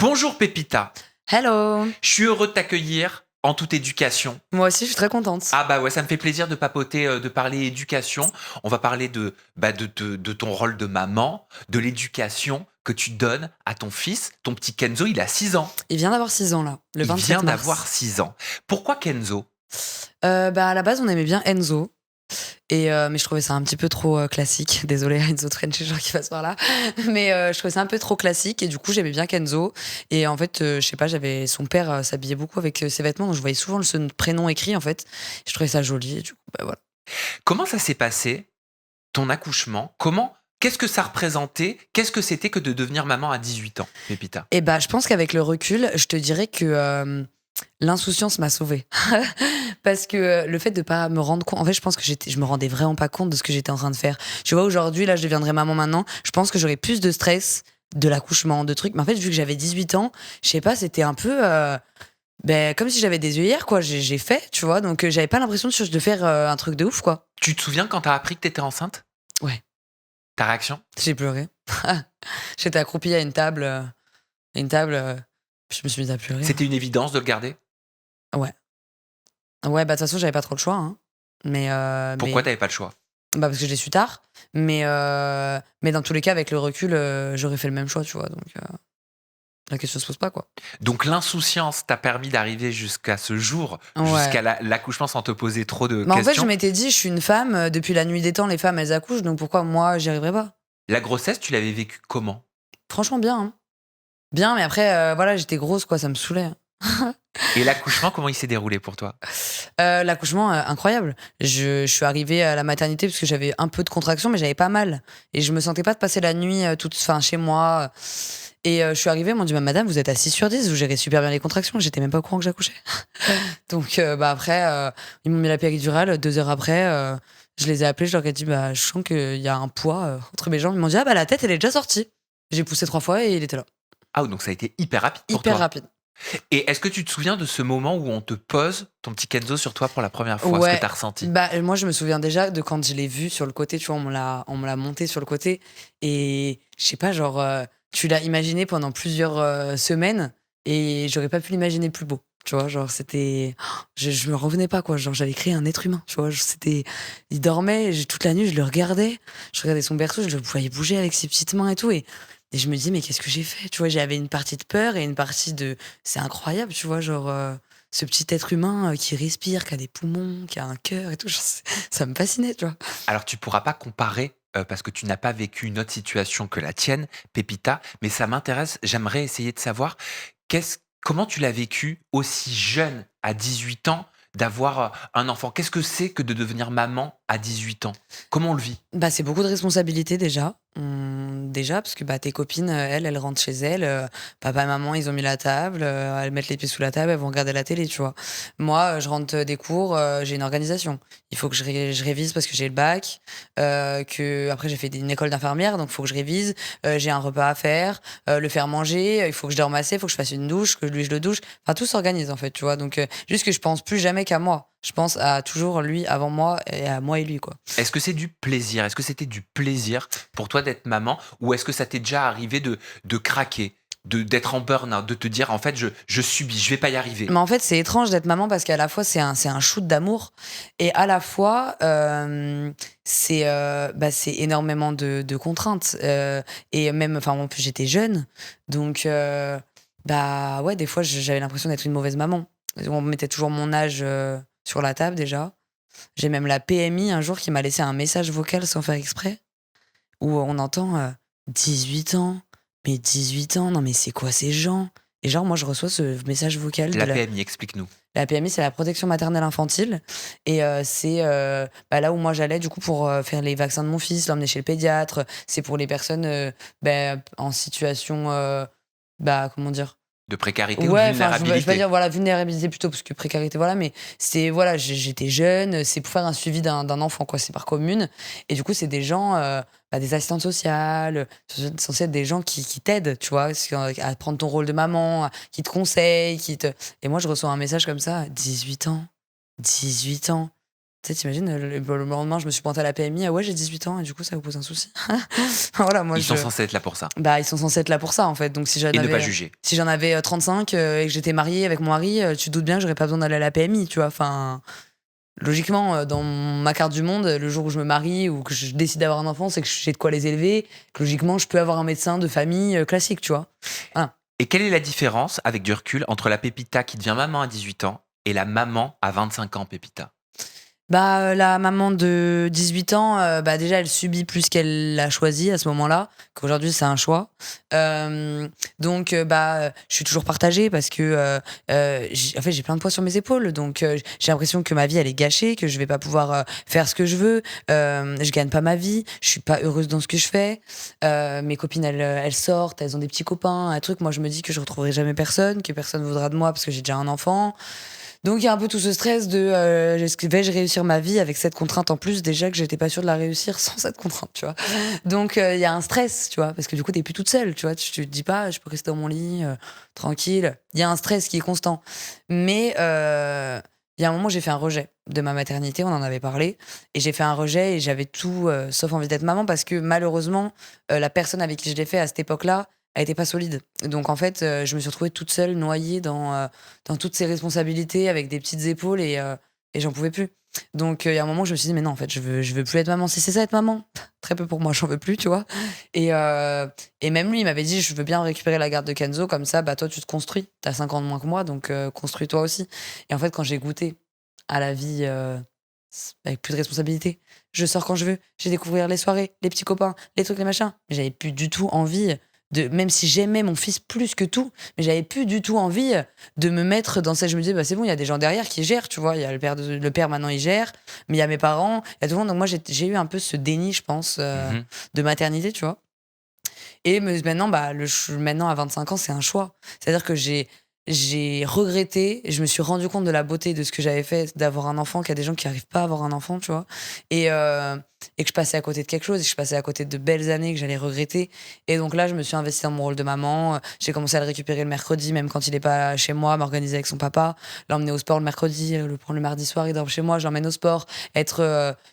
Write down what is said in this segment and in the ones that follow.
Bonjour Pépita, Hello. je suis heureux de t'accueillir en toute éducation. Moi aussi, je suis très contente. Ah bah ouais, ça me fait plaisir de papoter, de parler éducation. On va parler de ton rôle de maman, de l'éducation que tu donnes à ton fils. Ton petit Kenzo, il a 6 ans. Il vient d'avoir 6 ans, là, le Il vient 27 d'avoir mars. 6 ans. Pourquoi Kenzo? À la base, on aimait bien Enzo. Mais je trouvais ça un petit peu trop classique. Désolée, Enzo Trench, genre qui passe par là. Mais je trouvais ça un peu trop classique. Et du coup, j'aimais bien Kenzo. Et en fait, je sais pas, j'avais son père s'habillait beaucoup avec ses vêtements. Donc je voyais souvent ce prénom écrit, en fait. Je trouvais ça joli. Et du coup, bah voilà. Comment ça s'est passé, ton accouchement? Qu'est-ce que ça représentait? Qu'est-ce que c'était que de devenir maman à 18 ans, Pépita? Et bah, je pense qu'avec le recul, je te dirais que l'insouciance m'a sauvée. Parce que le fait de pas me rendre compte, en fait, je pense que je me rendais vraiment pas compte de ce que j'étais en train de faire. Tu vois, aujourd'hui, là, je deviendrai maman maintenant. Je pense que j'aurais plus de stress de l'accouchement, de trucs. Mais en fait, vu que j'avais 18 ans, je sais pas, c'était un peu comme si j'avais des œillères, quoi. J'ai fait, tu vois. Donc, j'avais pas l'impression de faire un truc de ouf, quoi. Tu te souviens quand t'as appris que t'étais enceinte? Ouais, Ta réaction? j'ai pleuré. J'étais accroupie à une table. Je me suis mise à pleurer. C'était une évidence de le garder? Ouais. Ouais, bah de toute façon, j'avais pas trop le choix, hein. Pourquoi t'avais pas le choix? Bah parce que je l'ai su tard. Mais dans tous les cas, avec le recul, j'aurais fait le même choix, tu vois. Donc la question se pose pas, quoi. Donc l'insouciance t'a permis d'arriver jusqu'à ce jour, Ouais. jusqu'à l'accouchement sans te poser trop de Mais en fait, je questions. m'étais dit, je suis une femme, depuis la nuit des temps, les femmes, elles accouchent, donc pourquoi moi, j'y arriverais pas? La grossesse, tu l'avais vécue comment? Franchement, bien, hein. Bien, mais après, voilà, j'étais grosse, quoi, ça me saoulait. Et l'accouchement, comment il s'est déroulé pour toi? L'accouchement, incroyable. Je suis arrivée à la maternité parce que j'avais un peu de contraction, mais j'avais pas mal. Et je me sentais pas de passer la nuit chez moi. Et je suis arrivée, ils m'ont dit, bah, madame, vous êtes à 6 sur 10, vous gérez super bien les contractions. J'étais même pas au courant que j'accouchais. Donc, après, ils m'ont mis la péridurale. 2 heures après, je les ai appelés, je leur ai dit, bah, je sens qu'il y a un poids entre mes jambes. Ils m'ont dit, ah, bah, la tête, elle est déjà sortie. J'ai poussé 3 fois et il était là. Ah, donc ça a été hyper rapide pour Hyper toi. rapide. Et est-ce que tu te souviens de ce moment où on te pose ton petit Kenzo sur toi pour la première fois, ce que Ouais, t'as ressenti? bah, moi, je me souviens déjà de quand je l'ai vu sur le côté, tu vois, on me l'a monté sur le côté et je sais pas, genre, tu l'as imaginé pendant plusieurs, semaines et j'aurais pas pu l'imaginer plus beau, tu vois? Genre, c'était je me revenais pas, quoi, genre, j'avais créé un être humain, tu vois? Il dormait, toute la nuit, je regardais son berceau, je le voyais bouger avec ses petites mains et tout et je me disais: «Mais qu'est-ce que j'ai fait?» Tu vois? J'avais une partie de peur et une partie de c'est incroyable, tu vois? Genre, ce petit être humain qui respire, qui a des poumons, qui a un cœur et tout, genre, ça me fascinait, tu vois. Alors tu pourras pas comparer, parce que tu n'as pas vécu une autre situation que la tienne, Pépita, mais ça m'intéresse, j'aimerais essayer de savoir comment tu l'as vécu aussi jeune, à 18 ans, d'avoir, un enfant? Qu'est-ce que c'est que de devenir maman à 18 ans? Comment on le vit? Bah, c'est beaucoup de responsabilités déjà. Déjà, parce que bah, tes copines, elles rentrent chez elles, papa et maman, ils ont mis la table, elles mettent les pieds sous la table, elles vont regarder la télé, tu vois. Moi, je rentre des cours, j'ai une organisation. Il faut que je révise parce que j'ai le bac, que après j'ai fait une école d'infirmière, donc il faut que je révise, j'ai un repas à faire, le faire manger, il faut que je dorme assez, il faut que je fasse une douche, que lui je le douche. Enfin, tout s'organise en fait, tu vois. Donc, juste que je pense plus jamais qu'à moi. Je pense à toujours lui avant moi et à moi et lui, quoi. Est-ce que c'est du plaisir? Est-ce que c'était du plaisir pour toi d'être maman? Ou est-ce que ça t'est déjà arrivé de craquer, d'être en burn-out, de te dire: «En fait, je subis, je vais pas y arriver»? Mais en fait, c'est étrange d'être maman parce qu'à la fois, c'est un shoot d'amour et à la fois, c'est énormément de contraintes, et même enfin, en plus, j'étais jeune donc bah, ouais, des fois, j'avais l'impression d'être une mauvaise maman. On mettait toujours mon âge, sur la table déjà. J'ai même la PMI un jour qui m'a laissé un message vocal sans faire exprès où on entend, 18 ans, mais 18 ans, non mais c'est quoi ces gens? Et genre moi je reçois ce message vocal de La PMI, explique-nous. la PMI, c'est la protection maternelle infantile et c'est, là où moi j'allais du coup pour, faire les vaccins de mon fils, l'emmener chez le pédiatre. C'est pour les personnes, en situation, comment dire? De précarité ou de Ouais, enfin, je vais vulnérabilité? dire, voilà, vulnérabilité plutôt, parce que précarité, voilà, mais c'est, voilà, j'étais jeune, c'est pour faire un suivi d'un enfant, quoi, c'est par commune. Et du coup, c'est des gens, des assistantes sociales, censés être des gens qui t'aident, tu vois, à prendre ton rôle de maman, qui te conseillent, qui te. Et moi, je reçois un message comme ça, 18 ans. 18 ans. Tu sais, t'imagines, le lendemain, je me suis pointée à la PMI, ah ouais, j'ai 18 ans, et du coup, ça vous pose un souci? Voilà, moi, Ils sont censés être là pour ça bah, ils sont censés être là pour ça, en fait. Donc, et ne pas juger. si j'en avais 35 et que j'étais mariée avec mon mari, tu te doutes bien que j'aurais pas besoin d'aller à la PMI, tu vois. Enfin, logiquement, dans ma carte du monde, le jour où je me marie ou que je décide d'avoir un enfant, c'est que j'ai de quoi les élever. Que logiquement, je peux avoir un médecin de famille classique, tu vois. Voilà. Et quelle est la différence, avec du recul, entre la Pépita qui devient maman à 18 ans et la maman à 25 ans, Pépita? Bah, la maman de 18 ans, bah, déjà, elle subit plus qu'elle l'a choisi à ce moment-là, qu'aujourd'hui, c'est un choix. Donc, je suis toujours partagée parce que, en fait, j'ai plein de poids sur mes épaules. Donc, j'ai l'impression que ma vie, elle est gâchée, que je vais pas pouvoir faire ce que je veux. Je gagne pas ma vie, je suis pas heureuse dans ce que je fais. Mes copines, elles sortent, elles ont des petits copains, un truc. Moi, je me dis que je retrouverai jamais personne, que personne voudra de moi parce que j'ai déjà un enfant. Donc il y a un peu tout ce stress de vais-je réussir ma vie avec cette contrainte en plus, déjà que j'étais pas sûre de la réussir sans cette contrainte, tu vois. Donc il y a un stress, tu vois, parce que du coup t'es plus toute seule, tu vois, tu te dis pas je peux rester dans mon lit tranquille. Il y a un stress qui est constant. Mais il y a un moment où j'ai fait un rejet de ma maternité, on en avait parlé, et j'ai fait un rejet et j'avais tout sauf envie d'être maman parce que malheureusement la personne avec qui je l'ai fait à cette époque-là, elle était pas solide. Donc en fait, je me suis retrouvée toute seule, noyée dans toutes ces responsabilités avec des petites épaules et j'en pouvais plus. Donc il y a un moment où je me suis dit: «Mais non, en fait, je veux plus être maman. Si c'est ça être maman, très peu pour moi, j'en veux plus», tu vois? Et même lui, il m'avait dit: «Je veux bien récupérer la garde de Kenzo, comme ça, bah, toi, tu te construis. Tu as 5 ans de moins que moi, donc construis-toi aussi». Et en fait, quand j'ai goûté à la vie, avec plus de responsabilités, je sors quand je veux, je vais découvrir les soirées, les petits copains, les trucs, les machins. Mais j'avais plus du tout envie même si j'aimais mon fils plus que tout, mais j'avais plus du tout envie de me mettre dans cette. Je me disais, bah c'est bon, il y a des gens derrière qui gèrent, tu vois. Il y a le père maintenant, il gère, mais il y a mes parents, il y a tout le monde. Donc moi, j'ai eu un peu ce déni, je pense, Mmh. de maternité, tu vois. Et maintenant, maintenant à 25 ans, c'est un choix. C'est-à-dire que j'ai regretté, et je me suis rendu compte de la beauté de ce que j'avais fait, d'avoir un enfant, qu'il y a des gens qui n'arrivent pas à avoir un enfant, tu vois. Et que je passais à côté de quelque chose, et que je passais à côté de belles années que j'allais regretter. Et donc là, je me suis investie dans mon rôle de maman. J'ai commencé à le récupérer le mercredi, même quand il n'est pas chez moi, m'organiser avec son papa, l'emmener au sport le mercredi, le prendre le mardi soir, il dort chez moi, je l'emmène au sport,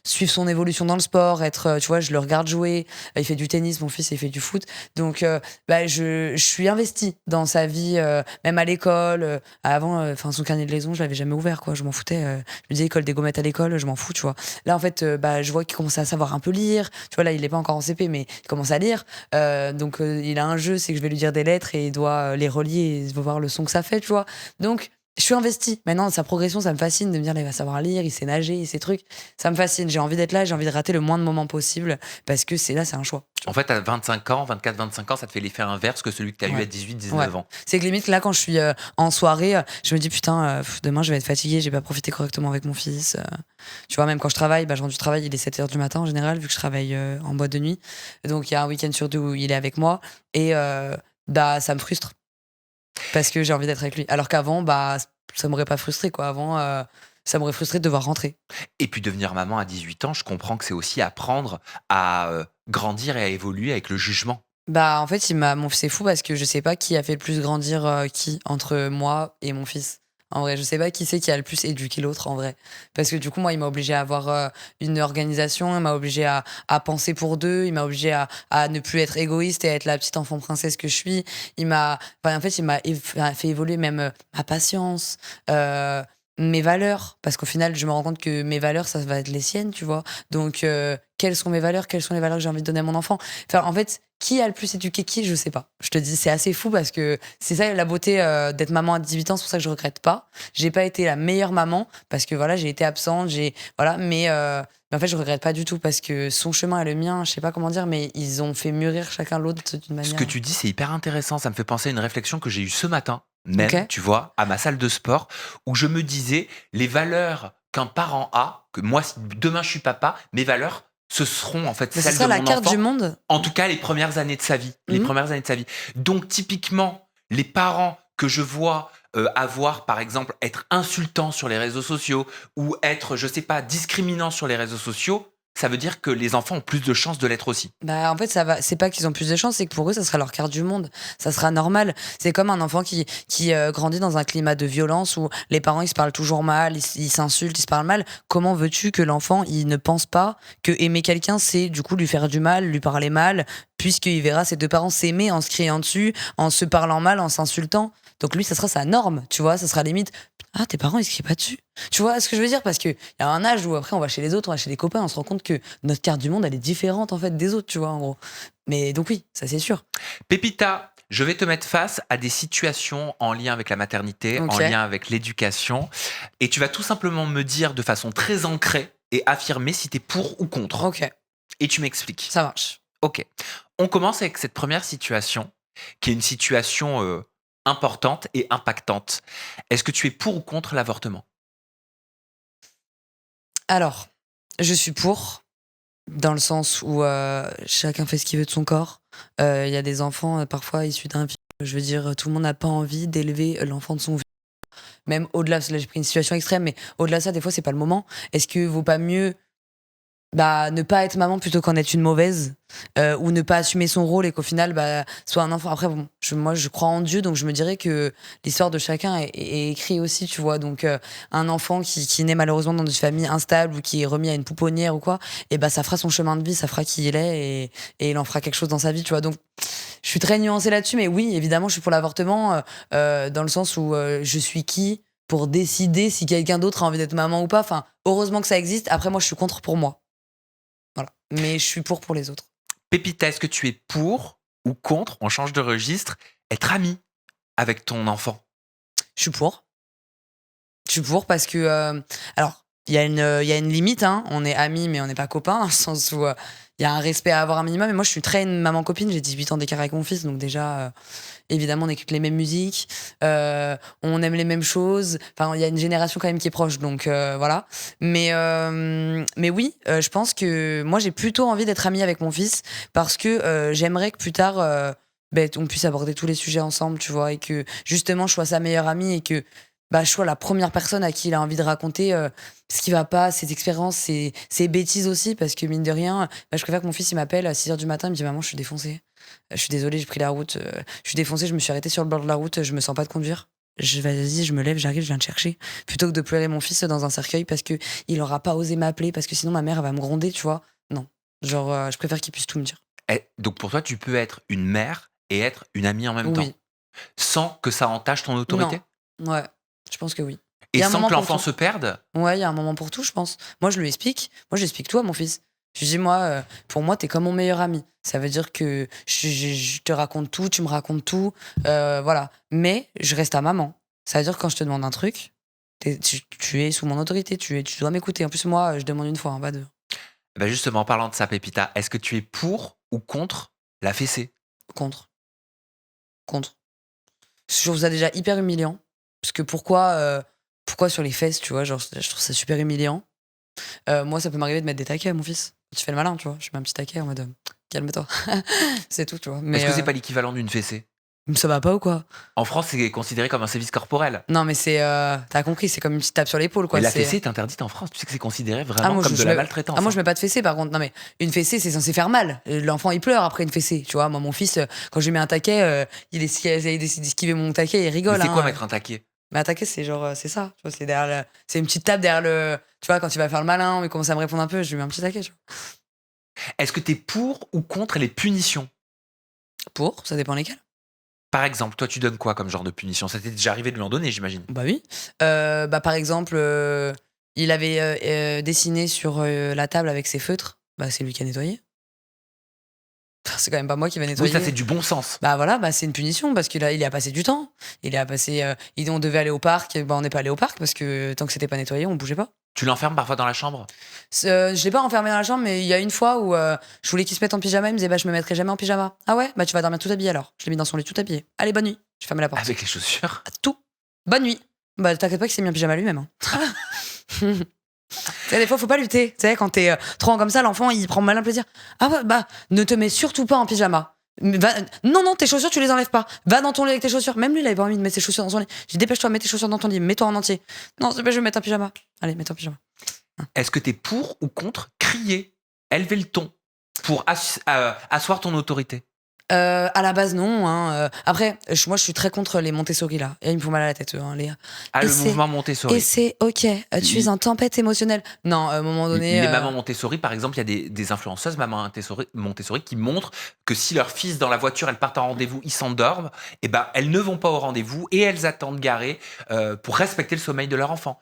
suivre son évolution dans le sport, tu vois, je le regarde jouer. Il fait du tennis, mon fils, il fait du foot. Donc, je suis investie dans sa vie, même à l'école. Avant, son carnet de liaison, je l'avais jamais ouvert, quoi. Je m'en foutais. Je me disais, école des gommettes à l'école, je m'en fous, tu vois. Là, en fait, je vois qu'il commence à savoir un peu lire. Tu vois, là, il est pas encore en CP, mais il commence à lire. Donc, il a un jeu, c'est que je vais lui dire des lettres et il doit les relier et il va voir le son que ça fait, tu vois. Donc, je suis investie. Maintenant, sa progression, ça me fascine de me dire, là, il va savoir lire, il sait nager, il sait trucs. Ça me fascine. J'ai envie d'être là, j'ai envie de rater le moins de moments possible parce que c'est un choix. En fait, à 25 ans, 24-25 ans, ça te fait l'effet inverse que celui que tu as eu Ouais. à 18-19 Ouais. ans. C'est que limite, là, quand je suis en soirée, je me dis, putain, demain, je vais être fatiguée, j'ai pas profité correctement avec mon fils. Tu vois, même quand je travaille, je rentre du travail, il est 7 h du matin en général, vu que je travaille en boîte de nuit. Donc, il y a un week-end sur deux où il est avec moi. Et ça me frustre. Parce que j'ai envie d'être avec lui. Alors qu'avant, ça m'aurait pas frustré, quoi. Avant, ça m'aurait frustré de devoir rentrer. Et puis devenir maman à 18 ans, je comprends que c'est aussi apprendre à, grandir et à évoluer avec le jugement. En fait, c'est fou parce que je sais pas qui a fait le plus grandir qui entre moi et mon fils. En vrai, je sais pas qui c'est qui a le plus éduqué l'autre en vrai. Parce que du coup, moi, il m'a obligé à avoir une organisation, il m'a obligé à penser pour deux, il m'a obligé à ne plus être égoïste et à être la petite enfant princesse que je suis. En fait, il m'a fait évoluer même ma patience, mes valeurs. Parce qu'au final, je me rends compte que mes valeurs, ça va être les siennes, tu vois. Donc, quelles sont mes valeurs? Quelles sont les valeurs que j'ai envie de donner à mon enfant? Enfin, en fait, qui a le plus éduqué qui? Je sais pas. Je te dis, c'est assez fou parce que c'est ça la beauté d'être maman à 18 ans. C'est pour ça que je regrette pas. J'ai pas été la meilleure maman parce que voilà, j'ai été absente, voilà, mais en fait, je regrette pas du tout parce que son chemin et le mien, je sais pas comment dire, mais ils ont fait mûrir chacun l'autre d'une Ce manière. que tu dis, c'est hyper intéressant. Ça me fait penser à une réflexion que j'ai eue ce matin même, Ok. tu vois, à ma salle de sport, où je me disais, les valeurs qu'un parent a, que moi, si demain je suis papa, mes valeurs, ce seront en fait Mais c'est celles de ça la mon carte du enfant, monde. en tout cas les premières années de sa vie. Les Mhm. premières années de sa vie. Donc typiquement, les parents que je vois avoir, par exemple, être insultants sur les réseaux sociaux ou être, je sais pas, discriminants sur les réseaux sociaux, ça veut dire que les enfants ont plus de chances de l'être aussi. Bah, en fait, ça va. C'est pas qu'ils ont plus de chance, c'est que pour eux, ça sera leur carte du monde. Ça sera normal. C'est comme un enfant qui grandit dans un climat de violence où les parents ils se parlent toujours mal, ils s'insultent, ils se parlent mal. Comment veux-tu que l'enfant il ne pense pas que aimer quelqu'un c'est du coup lui faire du mal, lui parler mal, puisqu'il verra ses deux parents s'aimer en se criant dessus, en se parlant mal, en s'insultant. Donc lui, ça sera sa norme, tu vois. Ça sera limite. Ah, tes parents ils se crient pas dessus. Tu vois ce que je veux dire? Parce qu'il y a un âge où après on va chez les autres, on va chez les copains, on se rend compte que notre carte du monde elle est différente en fait des autres, tu vois, en gros. Mais donc oui, ça c'est sûr. Pépita, je vais te mettre face à des situations en lien avec la maternité, en Ok, lien avec l'éducation, et tu vas tout simplement me dire de façon très ancrée et affirmer si tu es pour ou contre. ok, Et tu m'expliques. ça marche. Ok. On commence avec cette première situation, qui est une situation importante et impactante. Est-ce que tu es pour ou contre l'avortement? Alors, je suis pour, dans le sens où chacun fait ce qu'il veut de son corps. Il y a des enfants parfois issus d'un viol. Je veux dire, tout le monde n'a pas envie d'élever l'enfant de son viol. Même au-delà, parce que là j'ai pris une situation extrême, mais au-delà de ça, des fois c'est pas le moment. Est-ce que vaut pas mieux bah, ne pas être maman plutôt qu'en être une mauvaise, ou ne pas assumer son rôle et qu'au final, bah, soit un enfant. Après, bon, moi, je crois en Dieu, donc je me dirais que l'histoire de chacun est écrite aussi, tu vois. Donc, un enfant qui naît malheureusement dans une famille instable ou qui est remis à une pouponnière ou quoi, et bah, ça fera son chemin de vie, ça fera qui il est et il en fera quelque chose dans sa vie, tu vois. Donc, je suis très nuancée là-dessus, mais oui, évidemment, je suis pour l'avortement, dans le sens où je suis qui pour décider si quelqu'un d'autre a envie d'être maman ou pas. Enfin, heureusement que ça existe. Après, moi, je suis contre pour moi. Voilà. Mais je suis pour les autres. Pépita, est-ce que tu es pour ou contre, on change de registre, être ami avec ton enfant? Je suis pour. Je suis pour parce que, alors, il y a une limite, hein. On est amis, mais on n'est pas copains, dans le sens où il y a un respect à avoir un minimum. Et moi, je suis très une maman-copine. J'ai 18 ans d'écart avec mon fils. Donc, déjà, évidemment, on écoute les mêmes musiques. On aime les mêmes choses. Enfin, il y a une génération quand même qui est proche. Donc, voilà. Mais oui, je pense que moi, j'ai plutôt envie d'être amie avec mon fils parce que j'aimerais que plus tard. On puisse aborder tous les sujets ensemble, tu vois, et que justement je sois sa meilleure amie et que bah, je sois la première personne à qui il a envie de raconter ce qui va pas, ses expériences, ses bêtises aussi, parce que mine de rien, bah, je préfère que mon fils il m'appelle à 6h du matin, il me dit maman, je suis défoncé. Je suis désolée, j'ai pris la route, je suis défoncé, je me suis arrêté sur le bord de la route, je me sens pas de conduire. Vas-y, je me lève, j'arrive, je viens te chercher. Plutôt que de pleurer mon fils dans un cercueil parce que il aura pas osé m'appeler, parce que sinon ma mère elle va me gronder, tu vois. Non. Genre, je préfère qu'il puisse tout me dire. Donc pour toi, tu peux être une mère et être une amie en même temps, Oui. sans que ça entache ton Non. autorité? Ouais. Je pense que oui. Il Et y a un sans moment que pour l'enfant tout. se perde? Ouais, il y a un moment pour tout, je pense. Moi, je lui explique. Moi, j'explique tout à mon fils. Je lui dis, moi, pour moi, t'es comme mon meilleur ami. Ça veut dire que je te raconte tout, tu me racontes tout. Voilà. Mais je reste ta maman. Ça veut dire que quand je te demande un truc, tu es sous mon autorité. Tu dois m'écouter. En plus, moi, je demande une fois, hein, pas deux. Bah justement, en parlant de ça, Pépita, est-ce que tu es pour ou contre la fessée? Contre. Contre. Je trouve ça déjà hyper humiliant. Parce que pourquoi sur les fesses, tu vois, genre, je trouve ça super humiliant. Moi, ça peut m'arriver de mettre des taquets à mon fils. Tu fais le malin, tu vois. Je mets un petit taquet en mode calme-toi. C'est tout, tu vois. Est-ce Mais que c'est pas l'équivalent d'une fessée? ça va pas ou quoi? En France, c'est considéré comme un sévice corporel. Non, mais c'est. T'as compris, c'est comme une petite tape sur l'épaule, Mais quoi. la C'est. fessée est interdite en France. Tu sais que c'est considéré Ah, vraiment moi, comme de je la mets... maltraitance, ah, moi, hein. je mets pas de fessée, par contre. Non, mais une fessée, c'est censé faire mal. L'enfant, il pleure après une fessée. Tu vois, moi, mon fils, quand je lui mets un taquet, il essaye d'esquiver mon taquet, il Mais rigole. c'est quoi Hein. mettre un taquet? Mais un taquet, c'est genre, c'est ça. Tu vois, c'est une petite tape derrière le. Tu vois, quand il va faire le malin, il commence à me répondre un peu, je lui mets un petit taquet, tu vois. Est-ce que tu es pour ou contre les punitions? Pour, ça dépend lesquels. Par exemple, toi, tu donnes quoi comme genre de punition? Ça t'est déjà arrivé de lui en donner, j'imagine? Bah oui. Par exemple, il avait dessiné sur la table avec ses feutres. Bah, c'est lui qui a nettoyé. Enfin, c'est quand même pas moi qui vais Oui, ça, nettoyer. c'est du bon sens. Bah voilà, bah c'est une punition parce qu'il il y a passé du temps. Il y a passé. On devait aller au parc, bah on n'est pas allé au parc parce que tant que c'était pas nettoyé, on bougeait pas. Tu l'enfermes parfois dans la chambre? Je l'ai pas enfermé dans la chambre, mais il y a une fois où je voulais qu'il se mette en pyjama. Il me disait, bah je me mettrai jamais en pyjama. Ah ouais, bah tu vas dormir tout habillé alors. Je l'ai mis dans son lit tout habillé. Allez, bonne nuit. Je ferme la porte. Avec les chaussures? Tout. Bonne nuit. Bah t'inquiète pas qu'il s'est mis en pyjama lui-même. Hein. Tu sais, des fois, faut pas lutter. Tu sais, quand t'es trop comme ça, l'enfant, il prend malin plaisir. Ah ouais, bah, ne te mets surtout pas en pyjama. Non, tes chaussures, tu les enlèves pas. Va dans ton lit avec tes chaussures. Même lui, il avait pas envie de mettre ses chaussures dans son lit. J'ai dit, dépêche-toi, mets tes chaussures dans ton lit. Mets-toi en entier. Non, s'il te plaît, je vais mettre un pyjama. Allez, mets-toi en pyjama. Est-ce que tu es pour ou contre crier élever le ton pour asseoir ton autorité? À la base, non, hein, après, moi, je suis très contre les Montessori, là, et ils me font mal à la tête, eux, hein, les Ah, et le c'est mouvement et Montessori. c'est OK, tu es en tempête émotionnelle. Non, à un moment donné, Les mamans Montessori, par exemple, il y a des influenceuses mamans Montessori qui montrent que si leur fils dans la voiture, elles partent en rendez-vous, ils s'endorment, et ben elles ne vont pas au rendez-vous et elles attendent garées pour respecter le sommeil de leur enfant.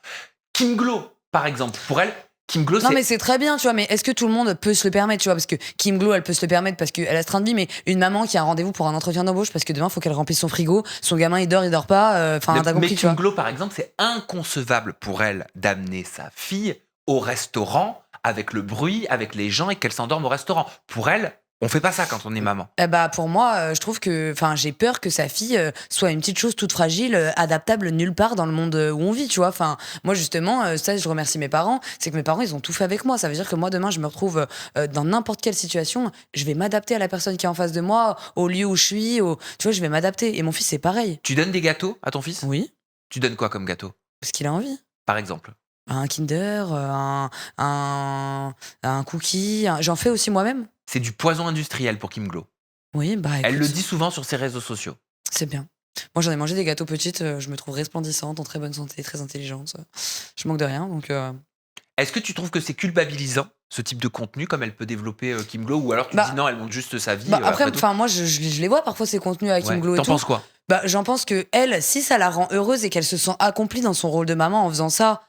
Kim Glo, par exemple, pour elle, Kim Glo, non, mais c'est c'est très bien, tu vois, mais est-ce que tout le monde peut se le permettre, tu vois? Parce que Kim Glo, elle peut se le permettre parce qu'elle a ce train de vie, mais une maman qui a un rendez-vous pour un entretien d'embauche parce que demain, faut qu'elle remplisse son frigo, son gamin, il dort pas, enfin, tu mais compris, tu Kim vois? Glo, par exemple, c'est inconcevable pour elle d'amener sa fille au restaurant avec le bruit, avec les gens et qu'elle s'endorme au restaurant. Pour elle, on fait pas ça quand on est maman. Eh bah, pour moi, je trouve que enfin, j'ai peur que sa fille, soit une petite chose toute fragile, adaptable nulle part dans le monde, où on vit, tu vois? Enfin, moi justement, ça je remercie mes parents, c'est que mes parents, ils ont tout fait avec moi. Ça veut dire que moi demain, je me retrouve, dans n'importe quelle situation, je vais m'adapter à la personne qui est en face de moi, au lieu où je suis, tu vois? Je vais m'adapter et mon fils, c'est pareil. Tu donnes des gâteaux à ton fils? Oui, Tu donnes quoi comme gâteau, parce qu'il a envie. par exemple? Un Kinder, un un cookie, j'en fais aussi moi-même. C'est du poison industriel pour Kim Glo. Oui, bah, Elle le écoute, dit souvent sur ses réseaux sociaux. c'est bien. Moi, j'en ai mangé des gâteaux petites, je me trouve resplendissante, en très bonne santé, très intelligente, je manque de rien donc Est-ce que tu trouves que c'est culpabilisant, ce type de contenu, comme elle peut développer Kim Glo, ou alors tu te dis bah non, elle montre juste sa vie, après, après tout? enfin, moi, je les vois parfois ces contenus avec Kim Ouais. Glow et T'en tout. penses quoi? Bah, j'en pense qu'elle, si ça la rend heureuse et qu'elle se sent accomplie dans son rôle de maman en faisant ça,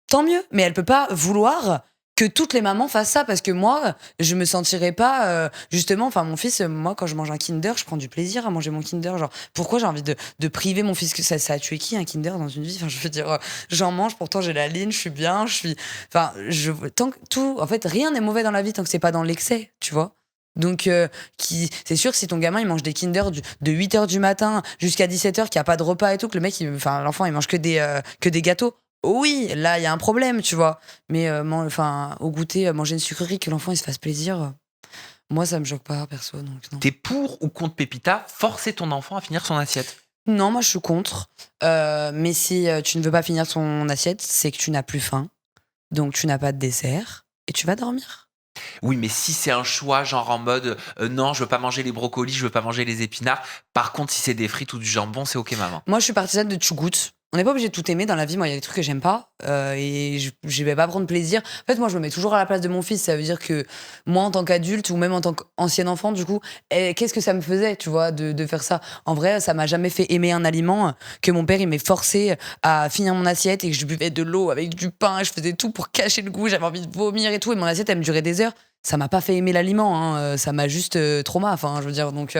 tant mieux, mais elle peut pas vouloir que toutes les mamans fassent ça parce que moi, je me sentirais pas justement enfin mon fils moi quand je mange un Kinder, je prends du plaisir à manger mon Kinder genre pourquoi j'ai envie de priver mon fils que ça a tué qui un Kinder dans une vie enfin je veux dire j'en mange pourtant j'ai la ligne, je suis bien, je suis enfin je tant que tout en fait rien n'est mauvais dans la vie tant que c'est pas dans l'excès, tu vois. Donc, c'est sûr que si ton gamin il mange des Kinder de 8h du matin jusqu'à 17h, qu'il n'y a pas de repas et tout, que le mec, enfin l'enfant il mange que des gâteaux, oui, là, il y a un problème, tu vois. Mais enfin, au goûter, manger une sucrerie, que l'enfant il se fasse plaisir, moi ça me choque pas, perso, donc non. T'es pour ou contre Pépita, forcer ton enfant à finir son assiette? Non, moi je suis contre. Mais si tu ne veux pas finir ton assiette, c'est que tu n'as plus faim, donc tu n'as pas de dessert et tu vas dormir. Oui, mais si c'est un choix, genre en mode non, je veux pas manger les brocolis, je veux pas manger les épinards. Par contre, si c'est des frites ou du jambon, c'est ok, maman. Moi, je suis partisane de tu goûtes. On n'est pas obligé de tout aimer dans la vie. Moi, il y a des trucs que j'aime pas et je vais pas prendre plaisir. En fait, moi, je me mets toujours à la place de mon fils. Ça veut dire que moi, en tant qu'adulte ou même en tant qu'ancien enfant, du coup, qu'est-ce que ça me faisait, tu vois, de faire ça. En vrai, ça m'a jamais fait aimer un aliment que mon père il m'ait forcé à finir mon assiette et que je buvais de l'eau avec du pain et je faisais tout pour cacher le goût. J'avais envie de vomir et tout et mon assiette elle me durait des heures. Ça m'a pas fait aimer l'aliment, hein. Ça m'a juste trauma. Enfin, je veux dire. Donc,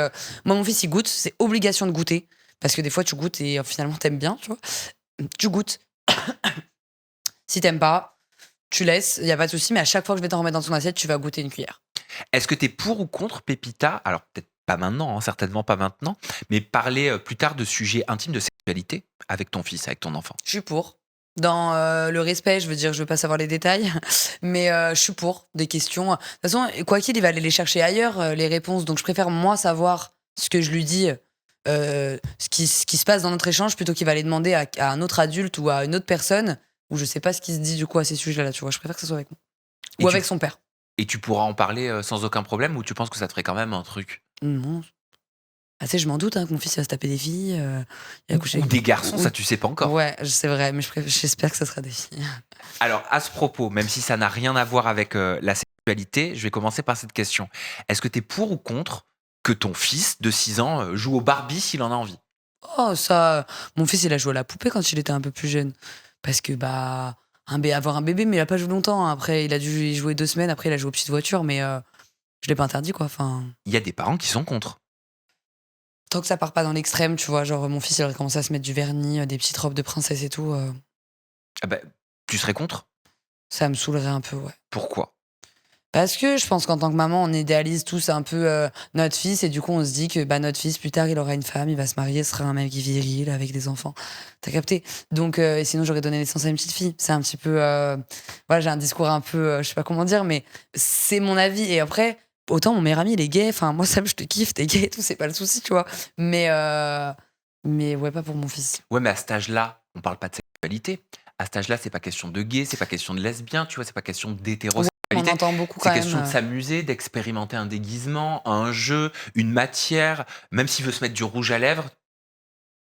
moi, mon fils il goûte. C'est obligation de goûter. Parce que des fois, tu goûtes et finalement, t'aimes bien, tu vois. Tu goûtes. Si t'aimes pas, tu laisses, il y a pas de souci, mais à chaque fois que je vais t'en remettre dans ton assiette, tu vas goûter une cuillère. Est-ce que t'es pour ou contre Pépita? Alors, peut-être pas maintenant, hein, certainement pas maintenant, mais parler plus tard de sujets intimes de sexualité avec ton fils, avec ton enfant. Je suis pour. Dans le respect, je veux dire, je veux pas savoir les détails, mais je suis pour des questions. De toute façon, quoi qu'il, il va aller les chercher ailleurs, les réponses. Donc, je préfère, moi, savoir ce que je lui dis, ce qui se passe dans notre échange, plutôt qu'il va aller demander à un autre adulte ou à une autre personne, où je sais pas ce qui se dit du coup à ces sujets-là, tu vois. Je préfère que ce soit avec moi. Et Ou tu, avec son père. et tu pourras en parler sans aucun problème, ou tu penses que ça te ferait quand même un truc? Non. Ah, tu sais, je m'en doute hein, que mon fils il va se taper des filles, il va coucher Ou avec... des garçons, ou- ça tu sais pas encore. Ouais, c'est vrai, mais j'espère que ça sera des filles. Alors, à ce propos, même si ça n'a rien à voir avec la sexualité, je vais commencer par cette question. Est-ce que tu es pour ou contre que ton fils de 6 ans joue au Barbie s'il en a envie? Oh, ça, mon fils, il a joué à la poupée quand il était un peu plus jeune. Parce que, bah, avoir un bébé, mais il a pas joué longtemps, hein. Après, il a dû y jouer 2 semaines, après, il a joué aux petites voitures, mais je l'ai pas interdit, quoi. Enfin, Il y a des parents qui sont contre. tant que ça part pas dans l'extrême, tu vois, genre, mon fils, il aurait commencé à se mettre du vernis, des petites robes de princesse et tout, Ah bah, tu serais contre? ça me saoulerait un peu, ouais. Pourquoi? Parce que je pense qu'en tant que maman, on idéalise tous un peu notre fils et du coup, on se dit que bah, notre fils, plus tard, il aura une femme, il va se marier, ce sera un mec viril avec des enfants. T'as capté? Donc, et sinon, j'aurais donné naissance à une petite fille. C'est un petit peu. Voilà, j'ai un discours un peu. Je sais pas comment dire, mais c'est mon avis. Et après, autant mon meilleur ami, il est gay. Enfin, moi, Sam, je te kiffe, t'es gay et tout, c'est pas le souci, tu vois. Mais ouais, pas pour mon fils. Ouais, mais à cet âge-là, on parle pas de sexualité. À cet âge-là, c'est pas question de gay, c'est pas question de lesbien, tu vois, c'est pas question d'hétérosexualité. On entend beaucoup C'est quand question de même. s'amuser, d'expérimenter un déguisement, un jeu, une matière. Même s'il veut se mettre du rouge à lèvres,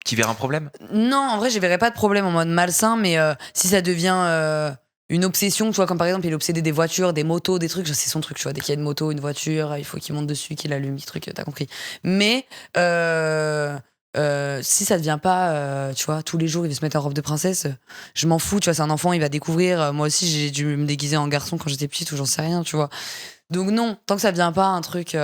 tu verrais un problème? Non, en vrai, je verrais pas de problème en mode malsain, mais si ça devient une obsession, tu vois, comme par exemple, il est obsédé des voitures, des motos, des trucs, genre, c'est son truc, tu vois. Dès qu'il y a une moto, une voiture, il faut qu'il monte dessus, qu'il allume, ce truc, t'as compris. Mais si ça devient pas, tu vois, tous les jours, il veut se mettre en robe de princesse, je m'en fous, tu vois, c'est un enfant, il va découvrir. Moi aussi, j'ai dû me déguiser en garçon quand j'étais petite, ou j'en sais rien, tu vois. Donc non, tant que ça devient pas un truc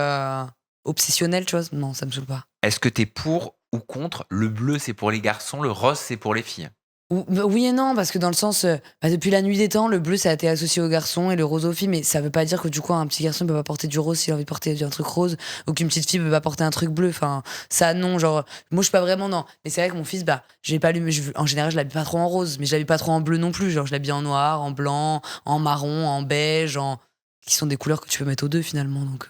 obsessionnel, tu vois, non, ça me saoule pas. Est-ce que tu es pour ou contre le bleu, c'est pour les garçons, le rose, c'est pour les filles? Oui et non, parce que dans le sens, depuis la nuit des temps, le bleu, ça a été associé aux garçons et le rose aux filles, mais ça veut pas dire que du coup, un petit garçon peut pas porter du rose s'il a envie de porter un truc rose, ou qu'une petite fille peut pas porter un truc bleu. Enfin, ça, non, genre, moi, je suis pas vraiment, non. Mais c'est vrai que mon fils, bah, j'ai pas lu, en général, je l'habille pas trop en rose, mais je l'habille pas trop en bleu non plus. Genre, je l'habille en noir, en blanc, en marron, en beige, qui sont des couleurs que tu peux mettre aux deux finalement. Donc,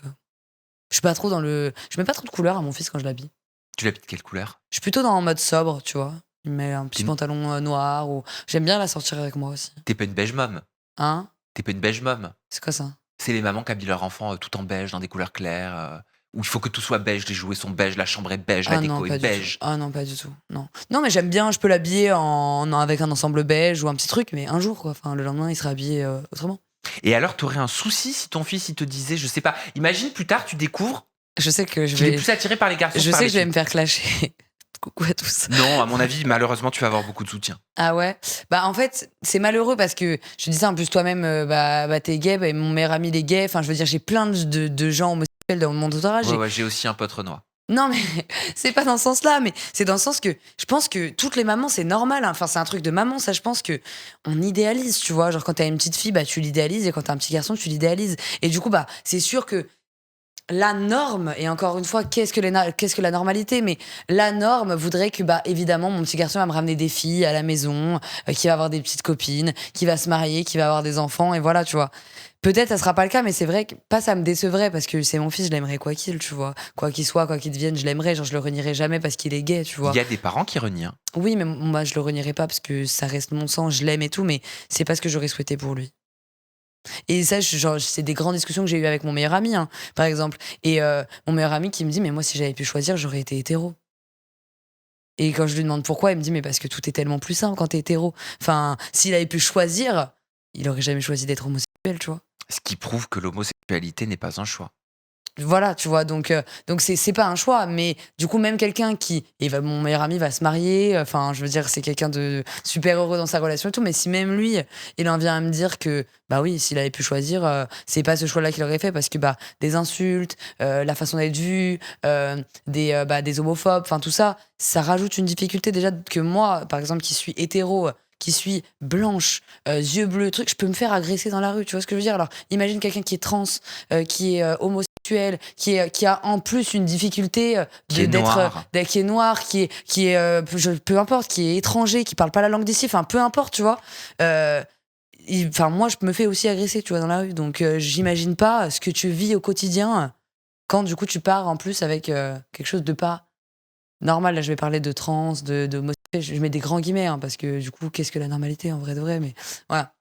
je suis pas trop dans le. Je mets pas trop de couleurs à mon fils quand je l'habille. Tu l'habilles de quelle couleur? Je suis plutôt dans le mode sobre, tu vois. Il met un petit Tu pantalon noir ou. J'aime bien la sortir avec moi aussi. es pas une beige mom? Hein? Tu pas une beige mom? C'est quoi ça? C'est les mamans qui habillent leur enfant, tout en beige, dans des couleurs claires, où il faut que tout soit beige, les jouets sont beige, la chambre est beige, la Ah non, déco est pas du tout. beige. Ah non, pas du tout. Non. Non, mais j'aime bien, je peux l'habiller avec un ensemble beige ou un petit truc, mais un jour, quoi. Enfin, le lendemain, il sera habillé autrement. Et alors, tu aurais un souci si ton fils, il te disait, je sais pas, imagine plus tard, tu découvres Je sais que je qu'il est vais. plus attiré par les garçons que Je par sais les que je vais filles. me faire clasher. Coucou à tous. Non, à mon avis, malheureusement, tu vas avoir beaucoup de soutien. Ah ouais? Bah, en fait, c'est malheureux parce que je te dis ça, en plus, toi-même, t'es gay, bah, mon meilleur ami, il est gay. Enfin, je veux dire, j'ai plein de gens homosexuels dans mon entourage. Ouais, ouais, j'ai aussi un pote renois. Non, mais c'est pas dans ce sens-là, mais c'est dans le sens que je pense que toutes les mamans, c'est normal, hein. Enfin, c'est un truc de maman, ça, je pense que on idéalise, tu vois. Genre, quand t'as une petite fille, bah, tu l'idéalises, et quand t'as un petit garçon, tu l'idéalises. Et du coup, bah, c'est sûr que la norme, et encore une fois, qu'est-ce que la normalité? Mais la norme voudrait que, bah, évidemment, mon petit garçon va me ramener des filles à la maison, qui va avoir des petites copines, qui va se marier, qui va avoir des enfants, et voilà, tu vois. Peut-être ça sera pas le cas, mais c'est vrai que pas ça me décevrait parce que c'est mon fils, je l'aimerais quoi qu'il, tu vois. Quoi qu'il soit, quoi qu'il devienne, je l'aimerais, genre je le renierai jamais parce qu'il est gay, tu Il vois. y a des parents qui renient. Oui, mais moi je le renierai pas parce que ça reste mon sang, je l'aime et tout, mais c'est pas ce que j'aurais souhaité pour lui. Et ça, genre, c'est des grandes discussions que j'ai eues avec mon meilleur ami, hein, par exemple. Et mon meilleur ami qui me dit, mais moi si j'avais pu choisir, j'aurais été hétéro. Et quand je lui demande pourquoi, il me dit, mais parce que tout est tellement plus simple quand t'es hétéro. Enfin, s'il avait pu choisir, il aurait jamais choisi d'être homosexuel, tu vois. Ce qui prouve que l'homosexualité n'est pas un choix. Voilà, tu vois, donc c'est pas un choix, mais du coup même quelqu'un mon meilleur ami va se marier, enfin je veux dire c'est quelqu'un de super heureux dans sa relation et tout, mais si même lui il en vient à me dire que bah oui s'il avait pu choisir, c'est pas ce choix-là qu'il aurait fait parce que bah des insultes, la façon d'être vu, des homophobes, enfin tout ça, ça rajoute une difficulté déjà que moi par exemple qui suis hétéro, qui suis blanche, yeux bleus, truc, je peux me faire agresser dans la rue, tu vois ce que je veux dire? Alors imagine quelqu'un qui est trans, qui est homosexuel, qui a en plus une difficulté Qui est noir. qui est noir, peu importe, qui est étranger, qui parle pas la langue d'ici, enfin peu importe, tu vois. Enfin moi je me fais aussi agresser, tu vois, dans la rue, donc j'imagine pas ce que tu vis au quotidien quand du coup tu pars en plus avec quelque chose de pas normal. Là je vais parler de trans, de homosexuel, je mets des grands guillemets hein, parce que du coup qu'est-ce que la normalité en vrai de vrai, mais voilà.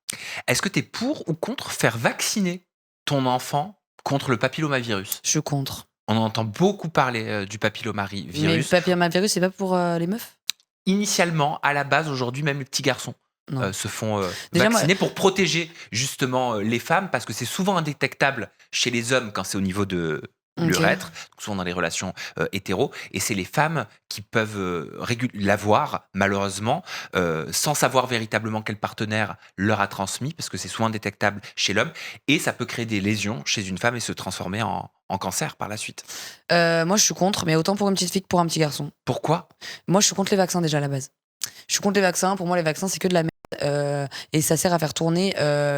Est-ce que tu es pour ou contre faire vacciner ton enfant contre le papillomavirus? Je suis contre. On en entend beaucoup parler du Mais le papillomavirus. papillomavirus, c'est pas pour les meufs? Initialement, à la base, aujourd'hui, même les petits garçons Non. se font Déjà, moi, vacciner pour protéger justement les femmes, parce que c'est souvent indétectable chez les hommes quand c'est au niveau de ok. l'urètre, souvent dans les relations hétéro, et c'est les femmes qui peuvent l'avoir, malheureusement, sans savoir véritablement quel partenaire leur a transmis, parce que c'est souvent indétectable chez l'homme, et ça peut créer des lésions chez une femme et se transformer en cancer par la suite. Moi, je suis contre, mais autant pour une petite fille que pour un petit garçon. Pourquoi? Moi, je suis contre les vaccins déjà à la base. Je suis contre les vaccins. Pour moi, les vaccins, c'est que de la merde. Et ça sert à faire tourner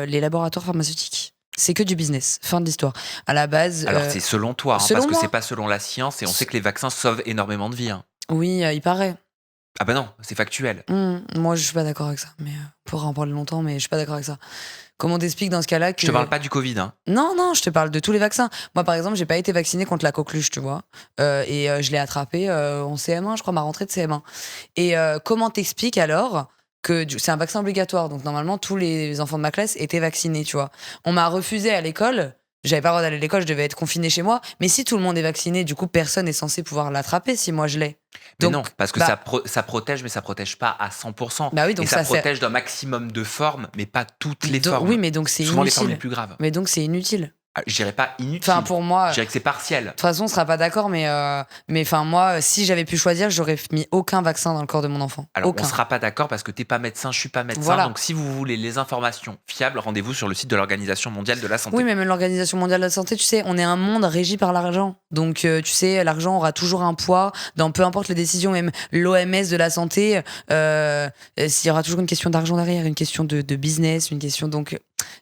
les laboratoires pharmaceutiques. C'est que du business. Fin de l'histoire. À la base. Alors c'est selon toi, hein, selon parce que moi. c'est pas selon la science, et on sait que les vaccins sauvent énormément de vies, hein. Oui, il paraît. Ah bah non, c'est factuel. Moi, je suis pas d'accord avec ça. Mais on pourra en parler longtemps, mais je suis pas d'accord avec ça. Comment t'expliques dans ce cas-là que. Je te parle pas du Covid, hein. Non, non, je te parle de tous les vaccins. Moi, par exemple, j'ai pas été vaccinée contre la coqueluche, tu vois. Et je l'ai attrapée en CM1, je crois, ma rentrée de CM1. Et comment t'expliques alors c'est un vaccin obligatoire. Donc, normalement, tous les enfants de ma classe étaient vaccinés, tu vois. On m'a refusé à l'école. J'avais pas le droit d'aller à l'école, je devais être confinée chez moi. Mais si tout le monde est vacciné, du coup, personne n'est censé pouvoir l'attraper si moi je l'ai. Mais Donc, non, parce que bah, ça protège, mais ça protège pas à 100%. bah oui, Et donc ça ça sert. protège d'un maximum de formes, mais pas toutes les Oui, formes. mais donc c'est Souvent les formes les inutile. plus graves. Mais donc c'est inutile. Je dirais pas inutile. Enfin, pour moi, Je dirais que c'est partiel. de toute façon, on sera pas d'accord, mais enfin, moi, si j'avais pu choisir, j'aurais mis aucun vaccin dans le corps de mon enfant. Alors, Aucun. on sera pas d'accord parce que t'es pas médecin, je suis pas médecin. Voilà. Donc, si vous voulez les informations fiables, rendez-vous sur le site de l'Organisation mondiale de la santé. Oui, mais même l'Organisation mondiale de la santé, tu sais, on est un monde régi par l'argent. Donc, tu sais, l'argent aura toujours un poids dans peu importe les décisions, même l'OMS de la santé. S'il y aura toujours une question d'argent derrière, une question de business, une question. Donc,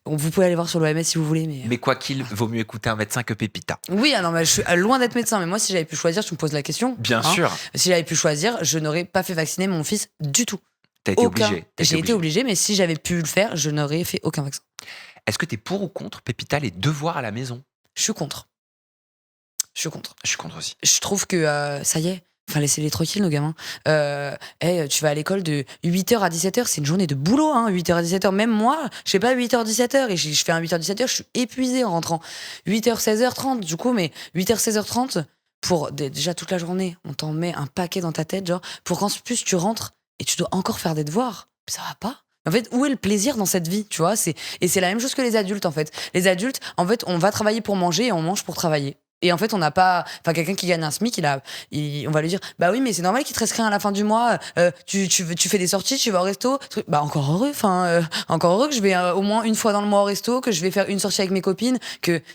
vous pouvez aller voir sur l'OMS si vous voulez. Mais quoi qu'il, vaut mieux écouter un médecin que Pépita. Oui, non, mais je suis loin d'être médecin. Mais moi, si j'avais pu choisir, tu me poses la question. Bien sûr. Si j'avais pu choisir, je n'aurais pas fait vacciner mon fils du tout. T'as été obligé. J'ai été obligé, mais si j'avais pu le faire, je n'aurais fait aucun vaccin. Est-ce que t'es pour ou contre, Pépita, les devoirs à la maison? Je suis contre. Je suis contre. Je suis contre aussi. Je trouve que ça y est. Enfin, laissez-les tranquilles, nos gamins. Tu vas à l'école de 8h à 17h, c'est une journée de boulot, hein, 8h à 17h. Même moi, je sais pas, 8h, 17h, et je fais un 8h, 17h, je suis épuisée en rentrant. 8h, 16h30, du coup, mais 8h, 16h30, pour déjà toute la journée, on t'en met un paquet dans ta tête, genre, pour qu'en plus tu rentres et tu dois encore faire des devoirs. Ça va pas. En fait, où est le plaisir dans cette vie, tu vois? Et c'est la même chose que les adultes, en fait. Les adultes, en fait, on va travailler pour manger et on mange pour travailler. Et en fait, on n'a pas. Enfin, quelqu'un qui gagne un SMIC, on va lui dire bah oui, mais c'est normal qu'il te reste rien à la fin du mois. Tu fais des sorties, tu vas au resto. Bah encore heureux. Enfin, encore heureux que je vais au moins une fois dans le mois au resto, que je vais faire une sortie avec mes copines.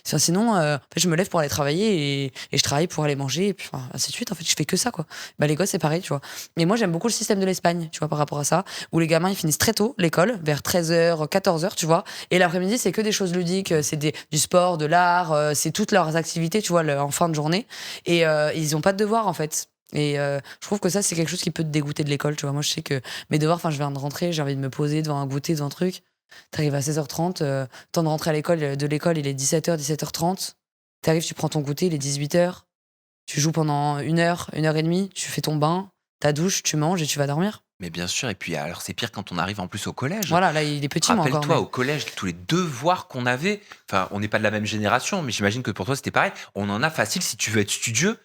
Sinon, en fait, je me lève pour aller travailler et je travaille pour aller manger. Et puis, enfin, ainsi de suite. En fait, je fais que ça, quoi. Bah les gosses, c'est pareil, tu vois. Et moi, j'aime beaucoup le système de l'Espagne, tu vois, par rapport à ça, où les gamins ils finissent très tôt l'école, vers 13h, 14h, tu vois. Et l'après-midi, c'est que des choses ludiques, c'est du sport, de l'art, c'est toutes leurs activités, tu vois, en fin de journée. Et ils ont pas de devoirs, en fait. Et je trouve que ça, c'est quelque chose qui peut te dégoûter de l'école, tu vois. Moi, je sais que mes devoirs, enfin, je viens de rentrer, j'ai envie de me poser devant un goûter, devant un truc. T'arrives à 16h30, temps de rentrer à l'école, de l'école, il est 17h, 17h30. T'arrives, tu prends ton goûter, il est 18h. Tu joues pendant 1 heure, 1h30, tu fais ton bain, ta douche, tu manges et tu vas dormir. Mais bien sûr, et puis alors c'est pire quand on arrive en plus au collège. Voilà, là, il est petit, moi, encore. Rappelle-toi, Mais au collège, tous les devoirs qu'on avait, enfin, on n'est pas de la même génération, mais j'imagine que pour toi, c'était pareil. On en a facile, si tu veux être studieux,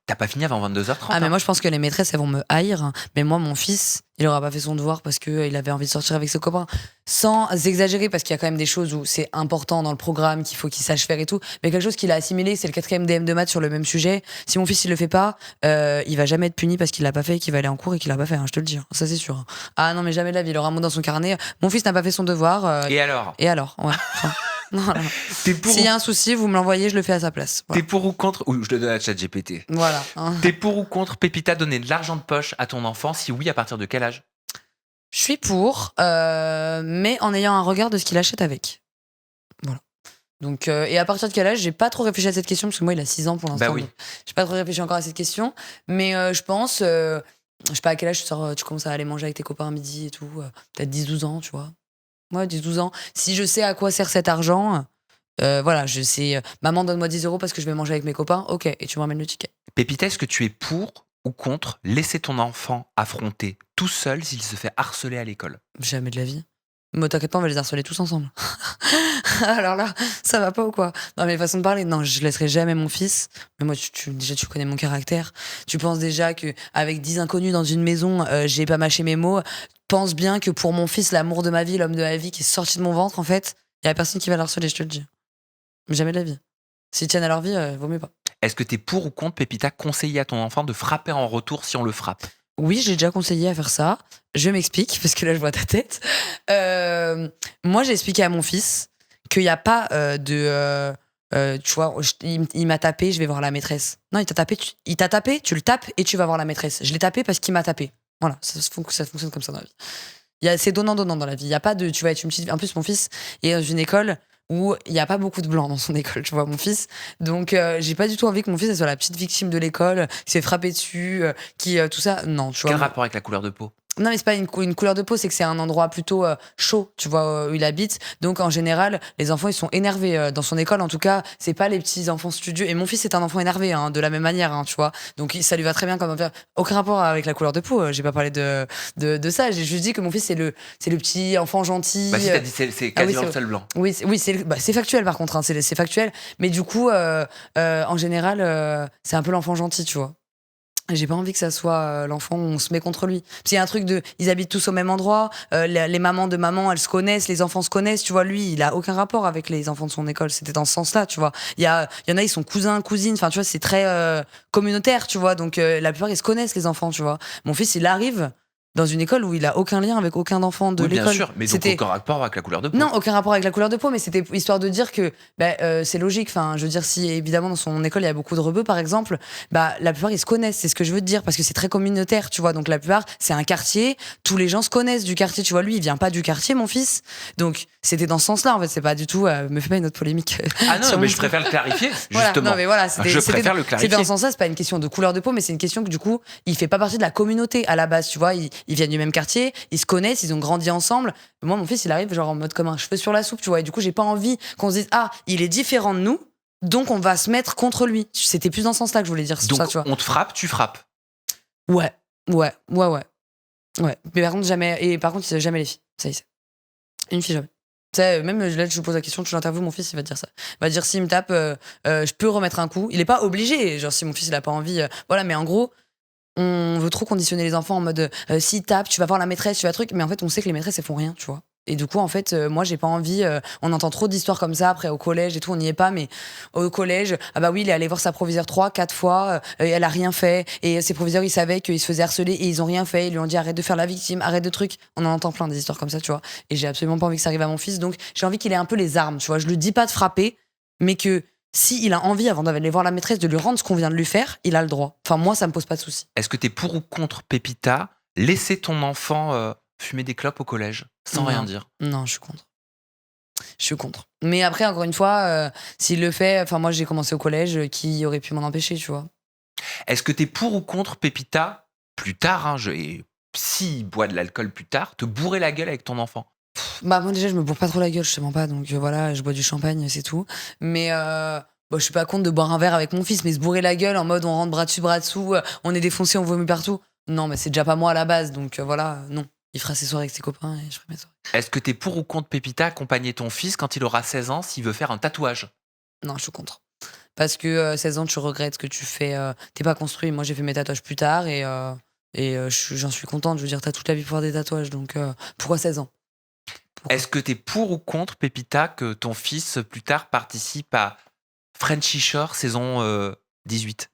t'as pas fini avant 22h30. Ah, mais moi, je pense que les maîtresses, elles vont me haïr. Mais moi, mon fils, il aura pas fait son devoir parce qu'il avait envie de sortir avec ses copains. Sans exagérer, parce qu'il y a quand même des choses où c'est important dans le programme, qu'il faut qu'il sache faire et tout. Mais quelque chose qu'il a assimilé, c'est le 4e DM de maths sur le même sujet. Si mon fils, il le fait pas, il va jamais être puni parce qu'il l'a pas fait et qu'il va aller en cours et qu'il l'a pas fait, hein, je te le dis. Hein. Ça, c'est sûr. Hein. Ah non, mais jamais de la vie. Il aura un mot dans son carnet. Mon fils n'a pas fait son devoir. Et alors? Ouais. Enfin, voilà. S'il y a un souci, vous me l'envoyez, je le fais à sa place. Voilà. T'es pour ou contre? Ou je le donne à ChatGPT. Voilà. Hein. T'es pour ou contre, Pépita, donner de l'argent de poche à ton enfant? Si oui, à partir de quel âge? Je suis pour, mais en ayant un regard de ce qu'il achète avec. Voilà. Donc, et à partir de quel âge? J'ai pas trop réfléchi à cette question, parce que moi, il a 6 ans pour l'instant. Bah oui. J'ai pas trop réfléchi encore à cette question. Mais je pense, je sais pas à quel âge tu commences à aller manger avec tes copains à midi et tout. Peut-être 10-12 ans, tu vois. Ouais, 10-12 ans. Si je sais à quoi sert cet argent, voilà, je sais. Maman, donne-moi 10 euros parce que je vais manger avec mes copains. Ok, et tu me ramènes le ticket. Pépita, est-ce que tu es pour ou contre laisser ton enfant affronter tout seul s'il se fait harceler à l'école? Jamais de la vie. Mais t'inquiète pas, on va les harceler tous ensemble. Alors là, ça va pas ou quoi? Non, mais façon de parler, non, je laisserai jamais mon fils. Mais moi, déjà, tu connais mon caractère. Tu penses déjà qu'avec 10 inconnus dans une maison, j'ai pas mâché mes mots. Pense bien que pour mon fils, l'amour de ma vie, l'homme de ma vie qui est sorti de mon ventre, en fait, il y a personne qui va le harceler, je te le dis. Jamais de la vie. S'ils tiennent à leur vie, vaut mieux pas. Est-ce que t'es pour ou contre, Pépita, conseiller à ton enfant de frapper en retour si on le frappe? Oui, j'ai déjà conseillé à faire ça. Je m'explique, parce que là, je vois ta tête. Moi, j'ai expliqué à mon fils qu'il n'y a pas tu vois, il m'a tapé, je vais voir la maîtresse. Non, il t'a tapé, tu le tapes et tu vas voir la maîtresse. Je l'ai tapé parce qu'il m'a tapé. Voilà, ça fonctionne comme ça dans la vie. C'est donnant-donnant dans la vie. Il n'y a pas de, tu vas être une petite... En plus, mon fils est dans une école où il n'y a pas beaucoup de blancs dans son école, tu vois, mon fils. Donc, j'ai pas du tout envie que mon fils soit la petite victime de l'école, qui s'est frappé dessus, tout ça. Non, tu vois. Quel rapport avec la couleur de peau? Non, mais c'est pas une couleur de peau, c'est que c'est un endroit plutôt chaud, tu vois, où il habite. Donc, en général, les enfants, ils sont énervés. Dans son école, en tout cas, c'est pas les petits enfants studieux. Et mon fils est un enfant énervé, hein, de la même manière, hein, tu vois. Donc, ça lui va très bien comme enfant. Aucun rapport avec la couleur de peau. J'ai pas parlé de ça. J'ai juste dit que mon fils, c'est le petit enfant Bah gentil. si, t'as dit c'est Ah oui, quasiment le seul blanc. oui, c'est factuel, par contre. Hein, c'est factuel. Mais du coup, en général, c'est un peu l'enfant gentil, tu vois. J'ai pas envie que ça soit l'enfant où on se met contre lui. Parce qu'il y a un truc ils habitent tous au même endroit, les mamans de maman, elles se connaissent, les enfants se connaissent, tu vois. Lui, il a aucun rapport avec les enfants de son école. C'était dans ce sens-là, tu vois. Il y en a, ils sont cousins, cousines, enfin, tu vois, c'est très communautaire, tu vois. Donc, la plupart, ils se connaissent, les enfants, tu vois. Mon fils, il arrive dans une école où il a aucun lien avec aucun enfant de Oui, bien l'école. sûr, mais donc aucun rapport avec la couleur de peau. Non, aucun rapport avec la couleur de peau, mais c'était histoire de dire que c'est logique. Enfin, je veux dire, si évidemment dans son école il y a beaucoup de rebeux, par exemple, la plupart ils se connaissent. C'est ce que je veux te dire parce que c'est très communautaire, tu vois. Donc la plupart, c'est un quartier. Tous les gens se connaissent du quartier, tu vois. Lui, il vient pas du quartier, mon fils. Donc c'était dans ce sens-là, en fait. C'est pas du tout. Me fais pas une autre polémique. Ah non, sur mais mon je préfère le clarifier, Voilà, justement. non, mais voilà, Je préfère le c'est clarifier. dans ce sens-là, c'est pas une question de couleur de peau, mais c'est une question que du coup, il fait pas partie de la communauté à la base, tu vois. Ils viennent du même quartier, ils se connaissent, ils ont grandi ensemble. Moi, mon fils, il arrive genre en mode comme un cheveu sur la soupe, tu vois. Et du coup, j'ai pas envie qu'on se dise, ah, il est différent de nous, donc on va se mettre contre lui. C'était plus dans ce sens-là que je voulais dire Donc ça, tu vois. on te frappe, tu frappes. Ouais. Mais par contre, jamais, et par contre, jamais les filles. Ça y est. Une fille, jamais. Tu sais, même là, je lui pose la question, tu l'interviews, mon fils, il va te dire ça. Il va te dire, s'il me tape, je peux remettre un coup. Il est pas obligé, genre, si mon fils, il a pas envie, voilà, mais en gros, on veut trop conditionner les enfants en mode, s'il tape, tu vas voir la maîtresse, tu vas truc, mais en fait, on sait que les maîtresses, elles font rien, tu vois. Et du coup, en fait, moi, j'ai pas envie, on entend trop d'histoires comme ça, après, au collège et tout, on n'y est pas, mais au collège, ah bah oui, il est allé voir sa proviseure 3, 4 fois, et elle a rien fait, et ses proviseurs, ils savaient qu'ils se faisaient harceler, et ils ont rien fait, ils lui ont dit arrête de faire la victime, arrête de trucs. On en entend plein des histoires comme ça, tu vois. Et j'ai absolument pas envie que ça arrive à mon fils, donc j'ai envie qu'il ait un peu les armes, tu vois. Je lui dis pas de frapper, mais que si il a envie, avant d'aller voir la maîtresse, de lui rendre ce qu'on vient de lui faire, il a le droit. Enfin, moi, ça me pose pas de soucis. Est-ce que t'es pour ou contre, Pépita, laisser ton enfant fumer des clopes au collège sans rien Non. dire? Non, je suis contre. Je suis contre. Mais après, encore une fois, s'il le fait, enfin, moi, j'ai commencé au collège, qui aurait pu m'en empêcher, tu vois. Est-ce que t'es pour ou contre, Pépita, plus tard, hein, et s'il boit de l'alcool plus tard, te bourrer la gueule avec ton enfant? Bah, moi, déjà, je me bourre pas trop la gueule, je te mens pas, donc voilà, je bois du champagne, c'est tout. Mais bon, je suis pas contre de boire un verre avec mon fils, mais se bourrer la gueule en mode on rentre bras dessus, bras dessous, on est défoncé, on vomit partout. Non, mais c'est déjà pas moi à la base, donc voilà, non. Il fera ses soirées avec ses copains et je ferai mes soirées. Est-ce que t'es pour ou contre, Pépita, accompagner ton fils quand il aura 16 ans s'il veut faire un tatouage? Non, je suis contre. Parce que 16 ans, tu regrettes ce que tu fais. T'es pas construit. Moi, j'ai fait mes tatouages plus tard et j'en suis contente. Je veux dire, t'as toute la vie pour faire des tatouages. Donc, pourquoi 16 ans? Pourquoi? Est-ce que t'es pour ou contre, Pépita, que ton fils, plus tard, participe à Frenchy Shore saison 18?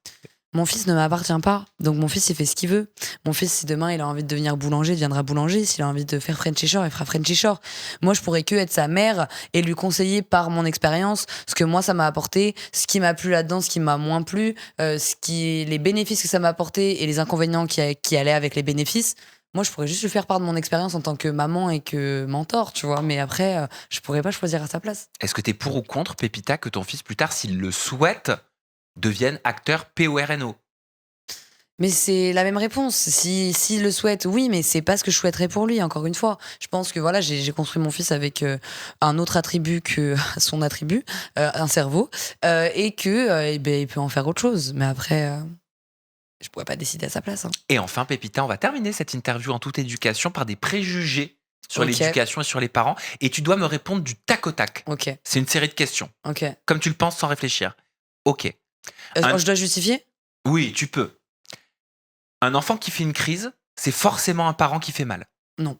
Mon fils ne m'appartient pas. Donc, mon fils, il fait ce qu'il veut. Mon fils, si demain, il a envie de devenir boulanger, il deviendra boulanger. S'il a envie de faire Frenchy Shore, il fera Frenchy Shore. Moi, je pourrais que être sa mère et lui conseiller par mon expérience ce que moi, ça m'a apporté, ce qui m'a plu là-dedans, ce qui m'a moins plu, les bénéfices que ça m'a apporté et les inconvénients qui allaient avec les bénéfices. Moi, je pourrais juste lui faire part de mon expérience en tant que maman et que mentor, tu vois. Mais après, je pourrais pas choisir à sa place. Est-ce que t'es pour ou contre, Pépita, que ton fils, plus tard, s'il le souhaite, devienne acteur PORNO? Mais c'est la même réponse. S'il le souhaite, oui, mais c'est pas ce que je souhaiterais pour lui, encore une fois. Je pense que voilà, j'ai construit mon fils avec un autre attribut que son attribut, un cerveau, et que il peut en faire autre chose. Mais après, je pourrais pas décider à sa place. Hein. Et enfin, Pépita, on va terminer cette interview en toute éducation par des préjugés sur Ok. l'éducation et sur les parents. Et tu dois me répondre du tac au tac. Ok, C'est une série de questions, ok. comme tu le penses sans réfléchir. Ok. Un- Je dois justifier? Oui, tu peux. Un enfant qui fait une crise, c'est forcément un parent qui fait mal. Non,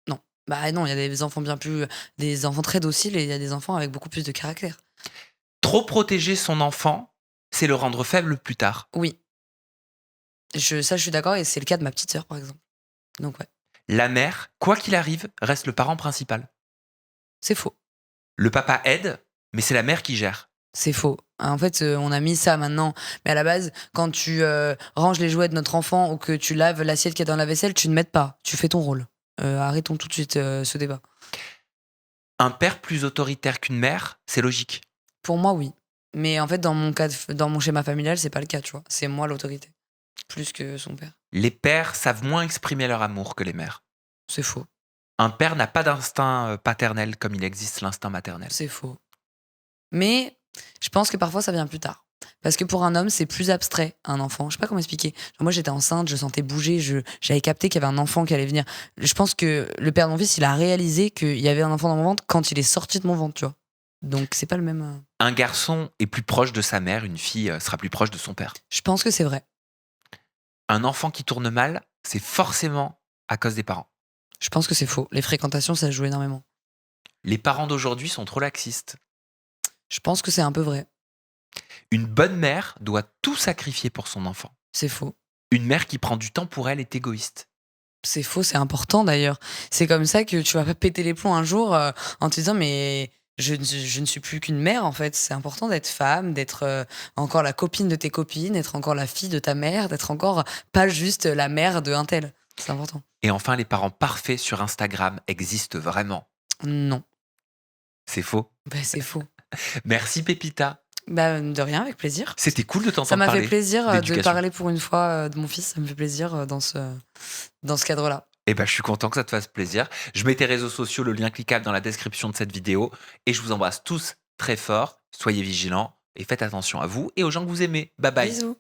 non. Bah non, il y a des enfants des enfants très dociles et il y a des enfants avec beaucoup plus de caractère. Trop protéger son enfant, c'est le rendre faible plus tard. Oui, ça je suis d'accord et c'est le cas de ma petite sœur par exemple. Donc ouais, La mère, quoi qu'il arrive, reste le parent principal. c'est faux. Le papa aide, mais c'est la mère qui gère. C'est faux. En fait, on a mis ça maintenant. Mais à la base, quand tu ranges les jouets de notre enfant ou que tu laves l'assiette qui est dans la vaisselle, tu ne m'aides pas. Tu fais ton rôle. Arrêtons tout de suite ce débat. Un père plus autoritaire qu'une mère, c'est logique. Pour moi, oui. Mais en fait, dans mon schéma familial, c'est pas le cas, tu vois. C'est moi l'autorité. Plus que son père. Les pères savent moins exprimer leur amour que les mères. C'est faux, Un père n'a pas d'instinct paternel comme il existe l'instinct maternel. c'est faux. Mais je pense que parfois ça vient plus tard. Parce que pour un homme, c'est plus abstrait, un enfant. Je sais pas comment expliquer. Genre, moi, j'étais enceinte, je sentais bouger, j'avais capté qu'il y avait un enfant qui allait venir. Je pense que le père de mon fils, il a réalisé qu'il y avait un enfant dans mon ventre quand il est sorti de mon ventre, tu vois. Donc, c'est pas le même. Un garçon est plus proche de sa mère, une fille sera plus proche de son père. Je pense que c'est vrai. Un enfant qui tourne mal, c'est forcément à cause des parents. Je pense que c'est faux. Les fréquentations, ça joue énormément. Les parents d'aujourd'hui sont trop laxistes. Je pense que c'est un peu vrai. Une bonne mère doit tout sacrifier pour son enfant. C'est faux. Une mère qui prend du temps pour elle est égoïste. C'est faux, c'est important d'ailleurs. C'est comme ça que tu vas pas péter les plombs un jour en te disant mais je ne suis plus qu'une mère en fait. C'est important d'être femme, d'être encore la copine de tes copines, d'être encore la fille de ta mère, d'être encore pas juste la mère de un tel. C'est important. Et enfin, les parents parfaits sur Instagram existent vraiment. Non, C'est faux. bah, c'est faux. Merci Pépita. Bah, de rien, avec plaisir. C'était cool de Ça t'entendre m'a fait parler plaisir de d'éducation. parler pour une fois de mon fils. Ça me fait plaisir dans ce cadre-là. Eh ben, je suis content que ça te fasse plaisir. Je mets tes réseaux sociaux, le lien cliquable dans la description de cette vidéo. Et je vous embrasse tous très fort. Soyez vigilants et faites attention à vous et aux gens que vous aimez. Bye bye. Bisous.